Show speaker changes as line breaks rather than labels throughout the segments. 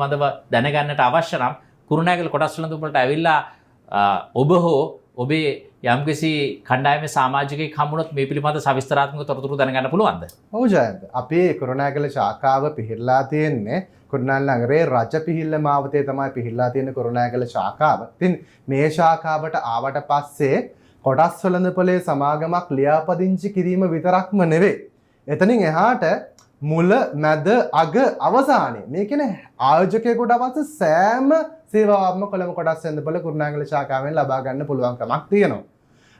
මදව දැනගන්නට අවශ්‍ය නම් කුරුණෑගල කොටස් වෙළඳපොළට ඇවිල්ලා ඔබ හෝ ඔබේ යම්කිසි කණ්ඩායමේ සමාජිකයෙක් හම්බුනොත් මේ පිළිබඳ සවිස්තරාත්මක තොරතුරු දැනගන්න පුළුවන්ද?
ඔව් ජයන්ත. අපේ කුරුණෑගල ශාඛාව පිහිටලා තියෙන්නේ කුරුණෑගල නගරයේ රජපිහිල්ල මාවතේ තමයි පිහිටලා තියෙන කුරුණෑගල ශාඛාව. ඉතින් මේ ශාඛාවට ආවට පස්සේ කොටස් වෙළඳපොලේ සමාගමක් ලියාපදිංචි කිරීම විතරක්ම නෙවෙයි. එතනින් එහාට මුල මැද අග අවසානයේ මේ කියන්නේ ආයෝජකයෙකුට අවශ්‍ය සෑම සේවාවක්ම කොළඹ කොටස් වෙළඳපොළ කුරුණෑගල ශාඛාවෙන් ලබා ගන්න පුළුවන්කමක් තියෙනවා.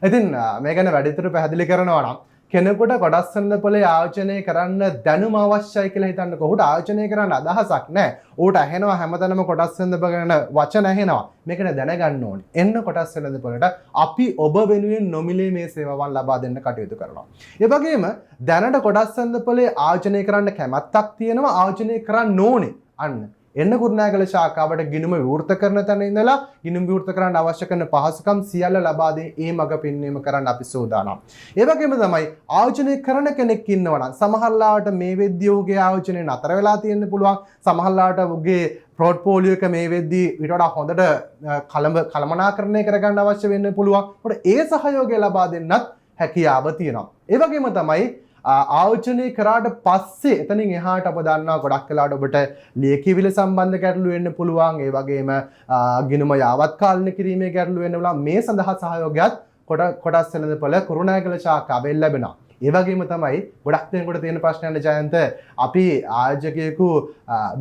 ඉතින් මේ ගැන වැඩිදුර පැහැදිලි කරනවා නම් කෙනෙකුට කොටස් වෙළඳපොලේ ආයෝජනය කරන්න දැනුම අවශ්‍යයි කියලා හිතන්නකො. ඔහුට ආයෝජනය කරන්න අදහසක් නැහැ. ඌට ඇහෙනවා හැමතැනම කොටස් වෙළඳපොළ ගැන වචන ඇහෙනවා. මේක දැනගන්න ඕනේ. එන්න කොටස් වෙළඳපොළට අපි ඔබ වෙනුවෙන් නොමිලේ මේ සේවාවන් ලබා දෙන්න කටයුතු කරනවා. ඒ වගේම දැනට කොටස් වෙළඳපොලේ ආයෝජනය කරන්න කැමැත්තක් තියෙනවා. ආයෝජනය කරන්න ඕනේ. අන්න එන්න කුරුණෑගල ශාඛාවට ගිණුම විවෘත කරන තැන ඉඳලා ගිණුම විවෘත කරන්න අවශ්‍ය කරන පහසුකම් සියල්ල ලබා දෙන ඒ මඟ පෙන්වීම කරන්න අපි සූදානම්. ඒ වගේම තමයි ආයෝජනය කරන කෙනෙක් ඉන්නවා නම් සමහරලාට මේ වෙද්දී ඔහුගේ ආයෝජනය නතර වෙලා තියෙන්න පුළුවන්. සමහරලාට ඔහුගේ පෝර්ට්ෆෝලියෝ එක මේ වෙද්දී ඊට වඩා හොඳට කළමනාකරණය කරගන්න අවශ්‍ය වෙන්න පුළුවන්. ඒකට ඒ සහයෝගය ලබා දෙන්නත් හැකියාව තියෙනවා. ඒ වගේම තමයි ආයෝජනය කරාට පස්සේ එතනින් එහාට අප දන්නවා ගොඩක් වෙලාවට ඔබට ලියකියවිලි සම්බන්ධ ගැටලු වෙන්න පුළුවන්. ඒ වගේම ගිණුම යාවත් කාලන කිරීමේ ගැටලු වෙන්න පුළුවන්. මේ සඳහා සහයෝගයත් කොටස් වෙළඳපොළ කුරුණෑගල ශාඛාවෙන් ලැබෙනවා. ඒ වගේම තමයි ගොඩක් දෙනෙකුට තියෙන ප්‍රශ්නයක් ජයන්ත අපි ආයෝජකයෙකු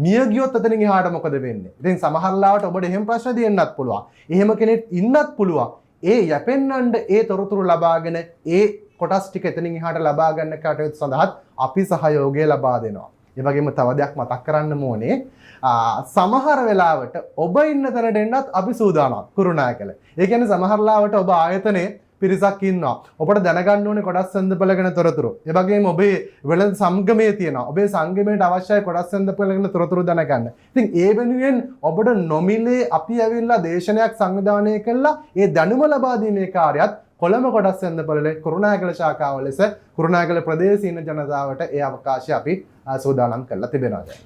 මිය ගියොත් එතනින් එහාට මොකද වෙන්නේ? ඉතින් සමහරවිට ඔබට එහෙම ප්‍රශ්න තියෙන්නත් පුළුවන්. එහෙම කෙනෙක් ඉන්නත් පුළුවන්. ඒ යැපෙන්නන්ට ඒ තොරතුරු ලබාගෙන ඒ කොටස් ටික එතනින් එහාට ලබා ගන්න කටයුතු සඳහාත් අපි සහයෝගය ලබා දෙනවා. ඒ වගේම තව දෙයක් මතක් කරන්න ඕනේ. සමහර වෙලාවට ඔබ ඉන්න තැනට එන්නත් අපි සූදානම් කුරුණෑගල. ඒ කියන්නේ සමහර වෙලාවට ඔබ ආයතනයේ පිරිසක් ඉන්නවා. ඔබට දැනගන්න ඕනේ කොටස් වෙළඳපොළ ගැන තොරතුරු. ඒ වගේම ඔබේ වෙළඳ සංගමයේ තියෙනවා. ඔබේ සංගමයට අවශ්‍යයි කොටස් වෙළඳපොළ ගැන තොරතුරු දැනගන්න. ඉතින් ඒ වෙනුවෙන් ඔබට නොමිලේ අපි ඇවිල්ලා දේශනයක් සංවිධානය කළා ඒ දැනුම ලබා දීමේ කාර්යයත් කොළඹ කොටස් වෙළඳපොළේ කුරුණෑගල ශාඛාව ලෙස කුරුණෑගල ප්‍රදේශීය ජනතාවට ඒ අවකාශය අපි සූදානම් කරලා තිබෙනවා.